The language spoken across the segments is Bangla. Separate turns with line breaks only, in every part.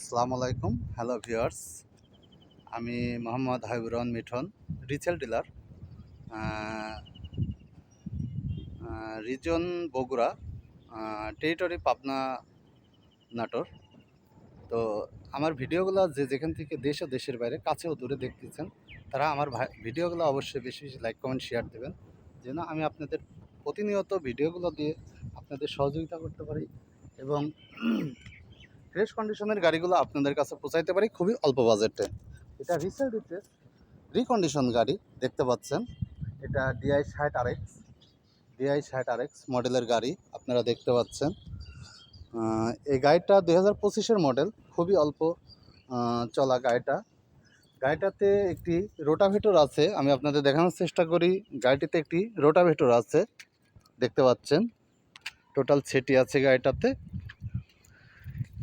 আসসালামু আলাইকুম। হ্যালো ভিউয়ার্স, আমি Mohammad Habibur Rahman Mithun, retail dealer, reason Bogura, territory Pabna, Natore. তো আমার ভিডিওগুলো যেখান থেকে দেশ ও দেশের বাইরে কাছে ও দূরে দেখতেছেন, তারা আমার ভিডিওগুলো অবশ্যই বেশি বেশি লাইক কমেন্ট শেয়ার দেবেন, যেন আমি আপনাদের প্রতিনিয়ত ভিডিওগুলো দিয়ে আপনাদের সহযোগিতা করতে পারি এবং ফ্রেশ কন্ডিশনের গাড়িগুলো আপনাদের কাছে পৌঁছাইতে পারি খুবই অল্প বাজেটে। এটা রিসেল রিপ্লেস রিকন্ডিশন গাড়ি দেখতে পাচ্ছেন। এটা DI60RX মডেলের গাড়ি আপনারা দেখতে পাচ্ছেন। এই গাড়িটা 2025-এর মডেল, খুবই অল্প চলা গাড়িটাতে একটি রোটাভেটর আছে। আমি আপনাদের দেখানোর চেষ্টা করি। গাড়িটিতে একটি রোটাভেটর আছে দেখতে পাচ্ছেন। টোটাল সেটি আছে গাড়িটাতে।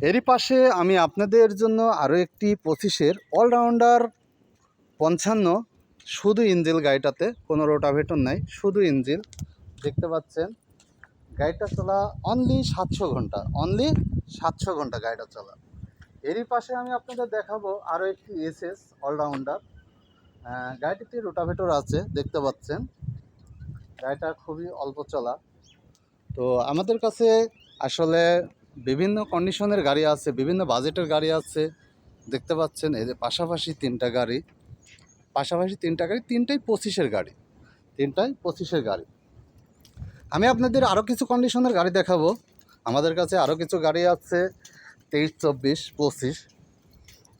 এরই পাশে আমি আপনাদের জন্য আরও একটি 25-এর অলরাউন্ডার 55 শুধু ইঞ্জিল, গাড়িটাতে কোনো রোটাভেটর নাই, শুধু ইঞ্জিল দেখতে পাচ্ছেন। গাড়িটা চলা অনলি 700 ঘন্টা গাড়িটা চলা। এরই পাশে আমি আপনাদের দেখাবো আরও একটি SS অলরাউন্ডার। গাড়িটিতে রোটাভেটর আছে দেখতে পাচ্ছেন। গাড়িটা খুবই অল্প চলা। তো আমাদের কাছে আসলে বিভিন্ন কন্ডিশনের গাড়ি আছে, বিভিন্ন বাজেটের গাড়ি আছে দেখতে পাচ্ছেন। এই যে পাশাপাশি তিনটা গাড়ি, তিনটাই 25-এর গাড়ি। আমি আপনাদের আরও কিছু কন্ডিশনের গাড়ি দেখাবো। আমাদের কাছে আরও কিছু গাড়ি আছে 23, 24, 25।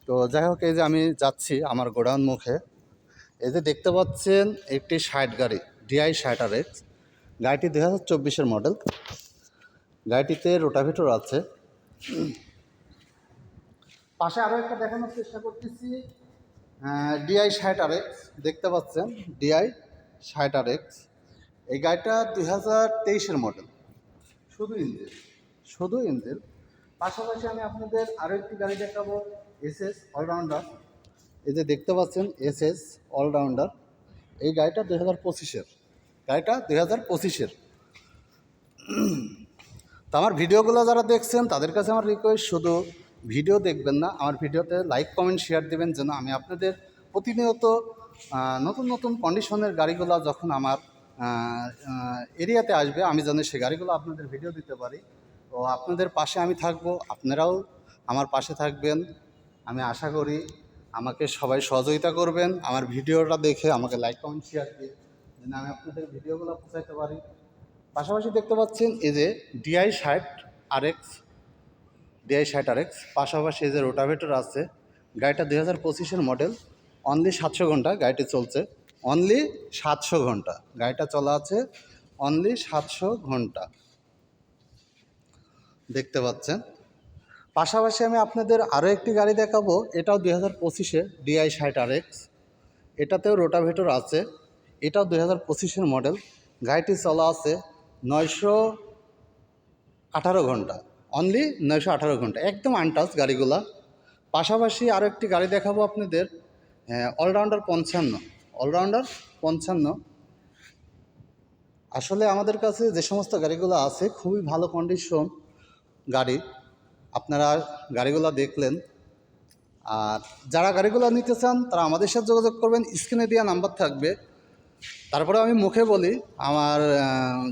তো যাই হোক, এই যে আমি যাচ্ছি আমার গোডাউন মুখে। এই যে দেখতে পাচ্ছেন একটি 60 গাড়ি, DI60RX। গাড়িটি 2024-এর মডেল। গাড়িটিতে রোটাভেটর আছে। পাশে আরও একটা দেখানোর চেষ্টা করতেছি, DI60RX দেখতে পাচ্ছেন। DI60RX এই গাড়িটা 2023-এর মডেল, শুধু ইঞ্জিন। পাশাপাশি আমি আপনাদের আরও একটি গাড়ি দেখাবো, SS অলরাউন্ডার। এই যে দেখতে পাচ্ছেন SS অলরাউন্ডার। এই গাড়িটা 2025-এর। তো আমার ভিডিওগুলো যারা দেখছেন তাদের কাছে আমার রিকোয়েস্ট, শুধু ভিডিও দেখবেন না, আমার ভিডিওতে লাইক কমেন্ট শেয়ার দেবেন, যেন আমি আপনাদের প্রতিনিয়ত নতুন নতুন কন্ডিশনের গাড়িগুলো যখন আমার এরিয়াতে আসবে, আমি যেন সে গাড়িগুলো আপনাদের ভিডিও দিতে পারি। তো আপনাদের পাশে আমি থাকবো, আপনারাও আমার পাশে থাকবেন। আমি আশা করি আমাকে সবাই সহযোগিতা করবেন, আমার ভিডিওটা দেখে আমাকে লাইক কমেন্ট শেয়ার দিয়ে, যেন আমি আপনাদের ভিডিওগুলো পৌঁছাইতে পারি। পাশাপাশি দেখতে পাচ্ছেন এই যে DI60RX, পাশাপাশি এই যে রোটাভেটর আছে। গাড়িটা 2025-এর মডেল, অনলি 700 ঘন্টা গাড়িটি চলছে, অনলি 700 ঘন্টা গাড়িটা চলা আছে, অনলি 700 ঘন্টা দেখতে পাচ্ছেন। পাশাপাশি আমি আপনাদের আরও একটি গাড়ি দেখাবো, এটাও 2025-এর DI60RX। এটাতেও রোটাভেটর আছে, এটাও 2025-এর মডেল। গাড়িটি চলা আছে 918 ঘন্টা, অনলি 918 ঘন্টা, একদম আনটাচ গাড়িগুলা। পাশাপাশি আরও একটি গাড়ি দেখাবো আপনাদের, অলরাউন্ডার 55। আসলে আমাদের কাছে যে সমস্ত গাড়িগুলো আছে খুবই ভালো কন্ডিশন গাড়ি, আপনারা গাড়িগুলো দেখলেন। আর যারা গাড়িগুলো নিতে চান তারা আমাদের সাথে যোগাযোগ করবেন, স্ক্রিনে দেওয়া নাম্বার থাকবে। তারপরে আমি মুখে বলি, আমার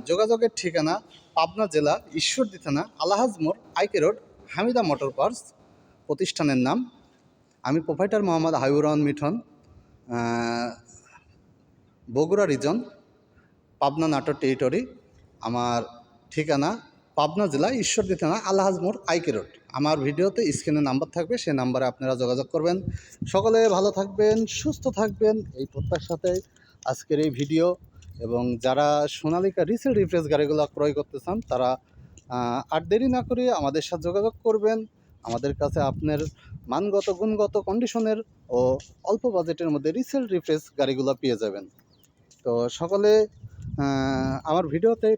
যোগাযোগের ঠিকানা পাবনা জেলা ঈশ্বরদী থানা আলহাজ মোড়, আইকে রোড, হামিদা মোটর পার্টস প্রতিষ্ঠানের নাম। আমি proprietor Mohammad Habibur Rahman Mithun, Bogura reason, Pabna Natore territory. আমার ঠিকানা পাবনা জেলা ঈশ্বরদী থানা আলহাজ মোড়, আইকে রোড। আমার ভিডিওতে স্ক্রিনে নাম্বার থাকবে, সেই নাম্বারে আপনারা যোগাযোগ করবেন। সকলে ভালো থাকবেন, সুস্থ থাকবেন, এই প্রত্যাশাতে আজকের এই ভিডিও। এবং যারা সোনালিকা রিসেল রিফ্রেশ গাড়িগুলো ক্রয় করতে চান তারা আর দেরি না করে আমাদের সাথে যোগাযোগ করবেন। আমাদের কাছে আপনার মানগত, গুণগত, কন্ডিশনের ও অল্প বাজেটের মধ্যে রিসেল রিফ্রেশ গাড়িগুলো পেয়ে যাবেন। তো সকলে আমার ভিডিওতে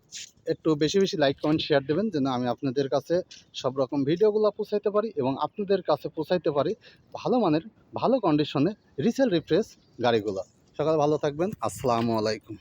একটু বেশি বেশি লাইক কমেন্ট শেয়ার দেবেন, যেন আমি আপনাদের কাছে সব রকম ভিডিওগুলো পৌঁছাইতে পারি এবং আপনাদের কাছে পৌঁছাইতে পারি ভালো মানের, ভালো কন্ডিশনে রিসেল রিফ্রেশ গাড়িগুলো। সকালে ভালো থাকবেন। আসসালামু আলাইকুম।